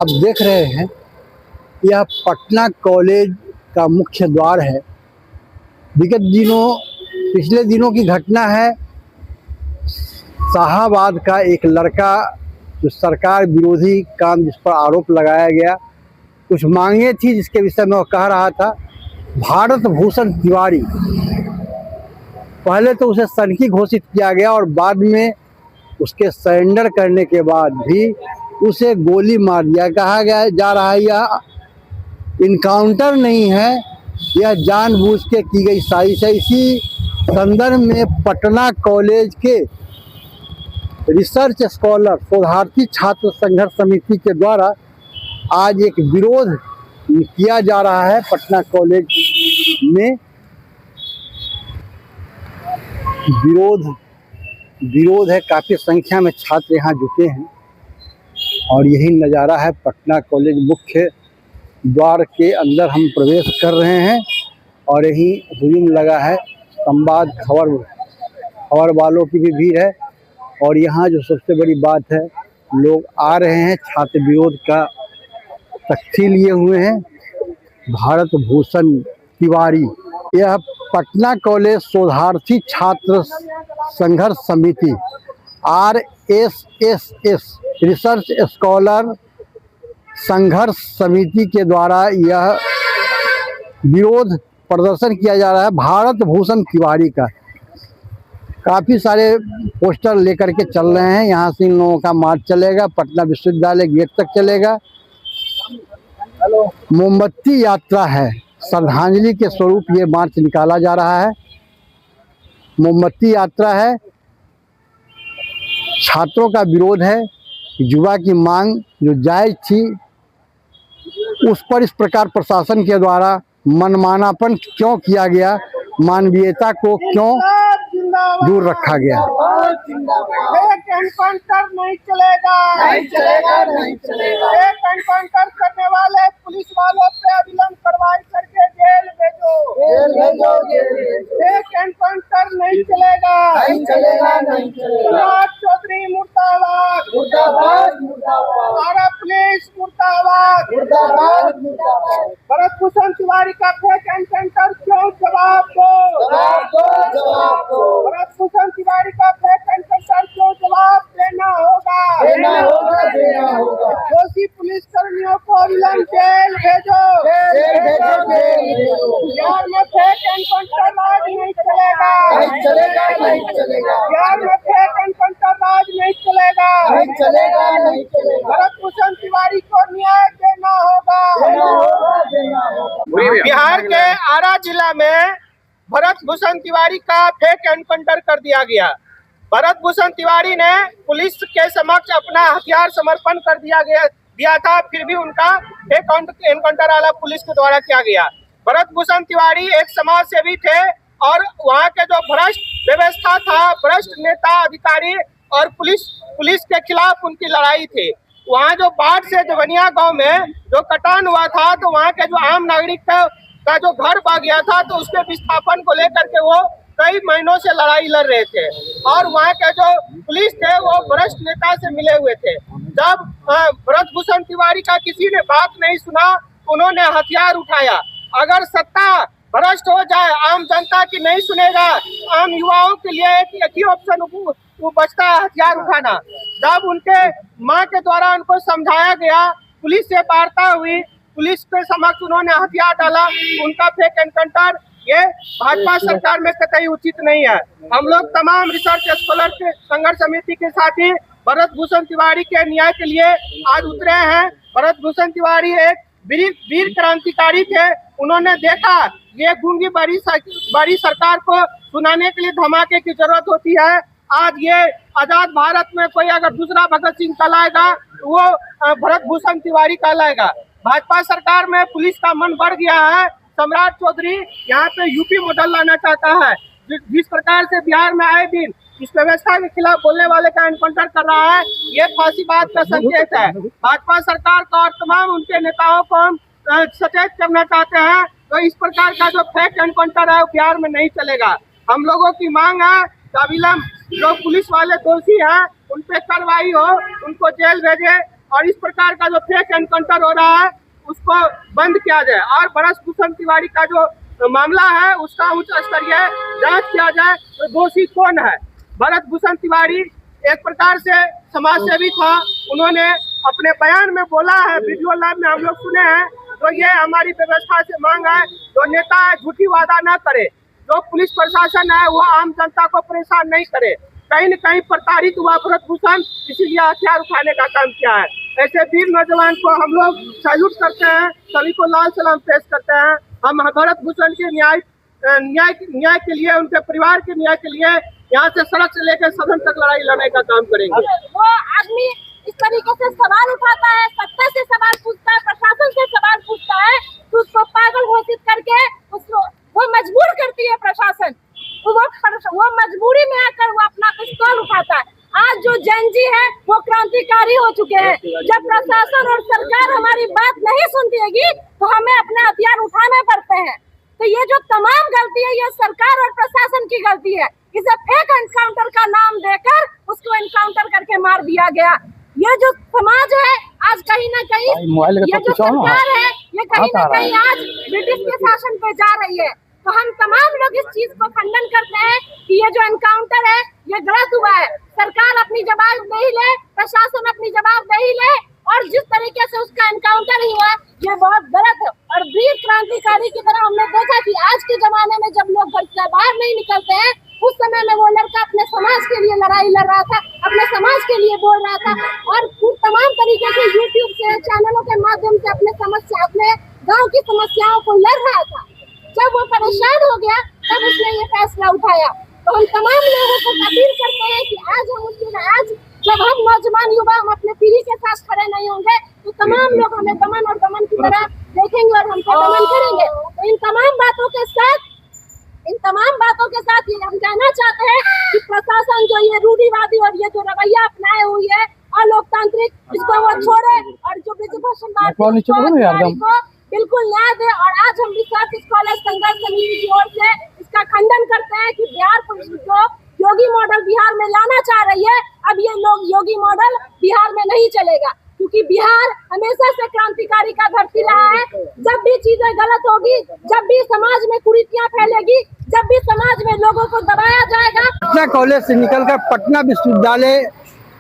आप देख रहे हैं यह पटना कॉलेज का मुख्य द्वार है। पिछले दिनों की घटना है। शाहाबाद का एक लड़का जो सरकार विरोधी काम जिस पर आरोप लगाया गया, कुछ मांगे थी जिसके विषय में वो कह रहा था। भारत भूषण तिवारी, पहले तो उसे सनकी घोषित किया गया और बाद में उसके सरेंडर करने के बाद भी उसे गोली मार दिया। कहा गया जा रहा है यह इनकाउंटर नहीं है, यह जानबूझ के की गई साजिश है। इसी संदर्भ में पटना कॉलेज के रिसर्च स्कॉलर शोधार्थी छात्र संघर्ष समिति के द्वारा आज एक विरोध किया जा रहा है। पटना कॉलेज में विरोध है, काफ़ी संख्या में छात्र यहाँ जुटे हैं और यही नज़ारा है। पटना कॉलेज मुख्य द्वार के अंदर हम प्रवेश कर रहे हैं और यही हुजूम लगा है। संवाद खबर वालों की भी भीड़ है और यहाँ जो सबसे बड़ी बात है, लोग आ रहे हैं छात्र विरोध का तख्ती लिए हुए हैं। भारत भूषण तिवारी, यह पटना कॉलेज शोधार्थी छात्र संघर्ष समिति RSS रिसर्च स्कॉलर संघर्ष समिति के द्वारा यह विरोध प्रदर्शन किया जा रहा है भारत भूषण तिवारी का। काफ़ी सारे पोस्टर लेकर के चल रहे हैं। यहाँ से इन लोगों का मार्च चलेगा, पटना विश्वविद्यालय गेट तक चलेगा। मोमबत्ती यात्रा है, श्रद्धांजलि के स्वरूप ये मार्च निकाला जा रहा है। मोमबत्ती यात्रा है, छात्रों का विरोध है। युवा की मांग जो जायज़ थी उस पर इस प्रकार प्रशासन के द्वारा मनमानापन क्यों किया गया, मानवीयता को क्यों दूर रखा गया। एनकाउंटर नहीं चलेगा, नहीं चलेगा, नहीं चलेगा। एनकाउंटर करने वाले पुलिस वालों पे अविलंब कार्रवाई करके जेल भेजो, जेल भेजो, जेल भेजो। एनकाउंटर नहीं चलेगा, नहीं चलेगा, नहीं चलेगा। चौधरी मुर्दाबाद, मुर्दाबाद, मुर्दाबाद। आरा पुलिस मुर्दाबाद, मुर्दाबाद, मुर्दाबाद। भारत भूषण तिवारी का फेक एनकाउंटर क्यों? जवाब दो, जवाब दो, जवाब दो। भारत भूषण तिवारी का फेक एनकाउंटर क्यों? जवाब देना होगा, देना होगा, देना होगा। दोषी पुलिस कर्मियों को अविलंब जेल भेजो, जेल भेजो, जेल भेजो। बिहार में फेक एनकाउंटर आज नहीं चलेगा, नहीं चलेगा, नहीं चलेगा। बिहार में फेक एनकाउंटर आज नहीं चलेगा, नहीं चलेगा, नहीं चलेगा। भारत भूषण तिवारी को न्याय देना होगा, देना होगा, देना होगा। बिहार के आरा जिला में भारत भूषण तिवारी का फेक एनकाउंटर कर दिया गया। भारत भूषण तिवारी ने पुलिस के समक्ष अपना हथियार समर्पण कर दिया था, फिर भी उनका फेक एनकाउंटर आला पुलिस के द्वारा किया गया। भारत भूषण तिवारी एक समाज सेवी थे और वहाँ के जो भ्रष्ट व्यवस्था था, भ्रष्ट नेता अधिकारी और पुलिस के खिलाफ उनकी लड़ाई थी। वहाँ जो बाढ़ से जवनिया गाँव में जो कटान हुआ था, तो वहाँ के जो आम नागरिक का जो घर बह गया था, तो उसके विस्थापन को लेकर के वो कई महीनों से लड़ाई लड़ रहे थे और वहाँ के जो पुलिस थे वो भ्रष्ट नेता से मिले हुए थे। जब भारत भूषण तिवारी का किसी ने बात नहीं सुना, उन्होंने हथियार उठाया। अगर सत्ता भ्रष्ट हो जाए, आम जनता की नहीं सुनेगा, आम युवाओं के लिए एक ही ऑप्शन बचता है, हथियार उठाना। जब उनके माँ के द्वारा उनको समझाया गया, पुलिस से वार्ता हुई, पुलिस के समक्ष उन्होंने हथियार डाला, उनका फेक एनकाउंटर ये भाजपा सरकार में कतई उचित नहीं है। हम लोग तमाम रिसर्च स्कॉलर के संघर्ष समिति के साथी भारत भूषण तिवारी के न्याय के लिए आज उतरे हैं। भारत भूषण तिवारी एक वीर क्रांतिकारी थे। उन्होंने देखा ये गूंगी बड़ी सरकार को सुनाने के लिए धमाके की जरूरत होती है। आज ये आजाद भारत में कोई अगर दूसरा भगत सिंह कहलाएगा, वो भारत भूषण तिवारी कहलाएगा। भाजपा सरकार में पुलिस का मन बढ़ गया है। सम्राट चौधरी यहाँ पे यूपी मॉडल लाना चाहता है। जिस प्रकार से बिहार में आए दिन इस व्यवस्था के खिलाफ बोलने वाले का एनकाउंटर कर रहा है, ये फांसीवाद का संकेत है। भाजपा सरकार का और तमाम उनके नेताओं को हम सचेत करना चाहते हैं। तो इस प्रकार का जो फेक एनकाउंटर है बिहार में नहीं चलेगा। हम लोगों की मांग है अविलंब जो पुलिस वाले दोषी हैं उन पे कार्रवाई हो, उनको जेल भेजे। और इस प्रकार का जो फेक एनकाउंटर हो रहा है उसको बंद किया जाए और ब्रजभूषण तिवारी का जो मामला है उसका उच्च स्तरीय जांच किया जाए तो दोषी कौन है। ब्रजभूषण तिवारी एक प्रकार से समाज सेवी था, उन्होंने अपने बयान में बोला है, वीडियो लाइव में हम लोग सुने हैं, तो ये हमारी व्यवस्था से मांग है जो नेता है झूठी वादा न करे, जो पुलिस प्रशासन है वो आम जनता को परेशान नहीं करे। कहीं न कहीं प्रताड़ित हुआ ब्रजभूषण, इसीलिए हथियार उठाने का काम किया है। ऐसे वीर नौजवान को हम लोग सैल्यूट करते हैं, सभी को लाल सलाम पेश करते हैं। हम ब्रजभूषण के न्याय के लिए, उनके परिवार के न्याय के लिए यहाँ से सड़क से लेकर सदन तक लड़ाई लड़ने का काम करेंगे। वो आदमी इस तरीके से सवाल उठाता है, सत्ता से सवाल पूछता है, प्रशासन से सवाल पूछता है, तो उसको पागल घोषित करके उसको वो मजबूर करती है प्रशासन। वो मजबूरी में आकर वो अपना पिस्तौल उठाता है। आज जो जनजी है वो क्रांतिकारी हो चुके हैं। जब प्रशासन और सरकार हमारी बात नहीं सुनती है तो हमें अपने हथियार उठाने पड़ते हैं। तो ये जो तमाम गलती है ये सरकार और प्रशासन की गलती है। इसे फेक एनकाउंटर का नाम देकर उसको एनकाउंटर करके मार दिया गया। ये जो समाज है आज कहीं ना कहीं, ये जो सरकार है ये कहीं ना कहीं आज ब्रिटिश के शासन पे जा रही है। तो हम तमाम लोग इस चीज को खंडन करते हैं कि ये जो एनकाउंटर है ये गलत हुआ है। सरकार अपनी जवाब नहीं ले, प्रशासन अपनी जवाब नहीं ले, और जिस तरीके से उसका एनकाउंटर हुआ ये बहुत गलत है। और वीर क्रांतिकारी की तरह हमने देखा कि आज के जमाने में जब लोग घर से बाहर नहीं निकलते हैं, उस समय में वो लड़का अपने समाज के लिए लड़ाई लड़ रहा था, अपने समाज के लिए बोल रहा था और तमाम तरीके से यूट्यूब से चैनलों के माध्यम से अपने गाँव की समस्याओं को लड़ रहा था। जब वो परेशान हो गया तब उसने ये फैसला उठाया। तो हम तमाम लोगों को अपील करते हैं कि आज जब हम नौजवान युवा हम अपने पीढ़ी के साथ खड़े नहीं होंगे तो तमाम लोग हमें दमन और दमन की तरह देखेंगे और हमको दमन करेंगे। तो इन तमाम बातों के साथ ये हम कहना चाहते हैं कि प्रशासन जो ये रूढ़िवादी और ये जो रवैया अपनाए हुई है अलोकतांत्रिक, इसको वो छोड़े और जो ब्रजभूषण को बिल्कुल न्याय दे। और आज हम रिसर्च स्कॉलर संघर्ष समिति की ओर से इसका खंडन करते हैं कि बिहार पुलिस जो योगी मॉडल बिहार में लाना चाह रही है, अब ये लोग योगी मॉडल बिहार में नहीं चलेगा, क्योंकि बिहार हमेशा से क्रांतिकारी का धरती रहा है। जब भी चीजें गलत होगी, जब भी समाज में कुरीतियां फैलेगी, जब भी समाज में लोगों को दबाया जाएगा। पटना कॉलेज से निकलकर पटना विश्वविद्यालय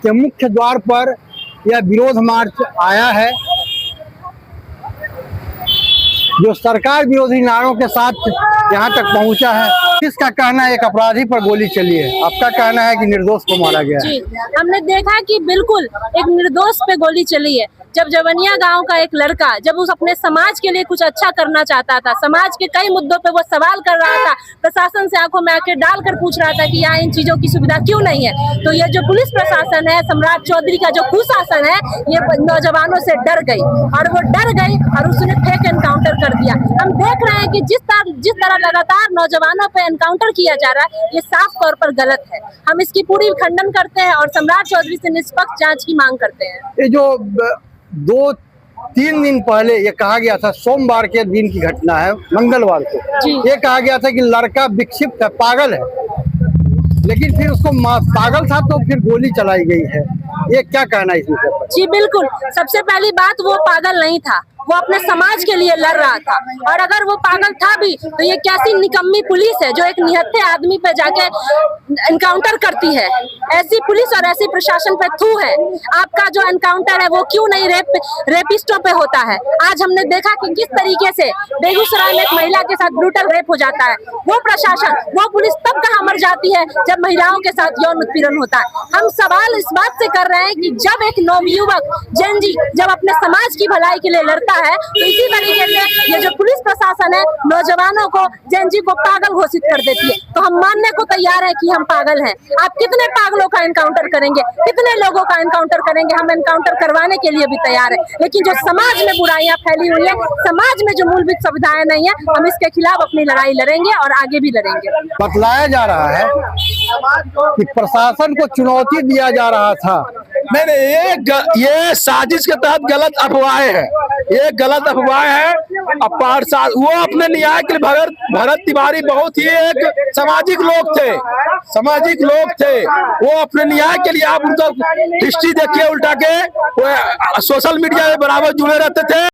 के मुख्य द्वार पर यह विरोध मार्च आया है, जो सरकार विरोधी नारों के साथ यहाँ तक पहुँचा है। किसका कहना है एक अपराधी पर गोली चली है, आपका कहना है कि निर्दोष को मारा गया है। जी, हमने देखा कि बिल्कुल एक निर्दोष पे गोली चली है। जब जवनिया गांव का एक लड़का जब उस अपने समाज के लिए कुछ अच्छा करना चाहता था, समाज के कई मुद्दों पे वो सवाल कर रहा था, प्रशासन से आंखों में आंखें डालकर पूछ रहा था कि यहाँ इन चीजों की सुविधा क्यों नहीं है, तो ये जो पुलिस प्रशासन है, सम्राट चौधरी का जो कुशासन है, ये नौजवानों से डर गई और वो डर गई और उसने फेक एनकाउंटर कर दिया। हम देख रहे हैं कि जिस तरह लगातार नौजवानों पे एनकाउंटर किया जा रहा है ये साफ तौर पर गलत है। हम इसकी पूरी खंडन करते हैं और सम्राट चौधरी से निष्पक्ष जांच की मांग करते हैं। ये जो 2-3 दिन पहले ये कहा गया था, सोमवार के दिन की घटना है, मंगलवार को ये कहा गया था कि लड़का विक्षिप्त है, पागल है, लेकिन फिर उसको पागल था तो फिर गोली चलाई गई है। ये क्या कहना है इस विषय पर? जी बिल्कुल, सबसे पहली बात वो पागल नहीं था, वो अपने समाज के लिए लड़ रहा था। और अगर वो पागल था भी तो ये कैसी निकम्मी पुलिस है जो एक निहत्थे आदमी पे जाके एनकाउंटर करती है। ऐसी पुलिस और ऐसी प्रशासन पे थू है। आपका जो एनकाउंटर है वो क्यों नहीं रेपिस्टों पे होता है। आज हमने देखा कि किस तरीके से बेगूसराय में एक महिला के साथ ब्रूटल रेप हो जाता है। वो प्रशासन, वो पुलिस तब कहाँ मर जाती है जब महिलाओं के साथ यौन उत्पीड़न होता है। हम सवाल इस बात से कर रहे हैं कि जब एक नवयुवक जनजी जब अपने समाज की भलाई के लिए लड़ता है तो इसी तरीके से ये जो पुलिस प्रशासन है नौजवानों को, जनजी को पागल घोषित कर देती है। तो हम मानने को तैयार है कि हम पागल हैं। आप कितने पागलों का एनकाउंटर करेंगे, कितने लोगों का एनकाउंटर करेंगे, हम एनकाउंटर करवाने के लिए भी तैयार है। लेकिन जो समाज में बुराइयां फैली हुई है, समाज में जो मूलभूत सुविधाएं नहीं है, हम इसके खिलाफ अपनी लड़ाई लड़ेंगे और आगे भी लड़ेंगे। बतलाया जा रहा है कि प्रशासन को चुनौती दिया जा रहा था। नहीं, ये साजिश के तहत गलत अफवाहें हैं, ये गलत अफवाह है अपार साथ वो अपने न्याय के लिए भरत तिवारी बहुत ही एक सामाजिक लोग थे वो अपने न्याय के लिए। आप उनका हिस्ट्री देखिए उल्टा के, वो सोशल मीडिया में बराबर जुड़े रहते थे।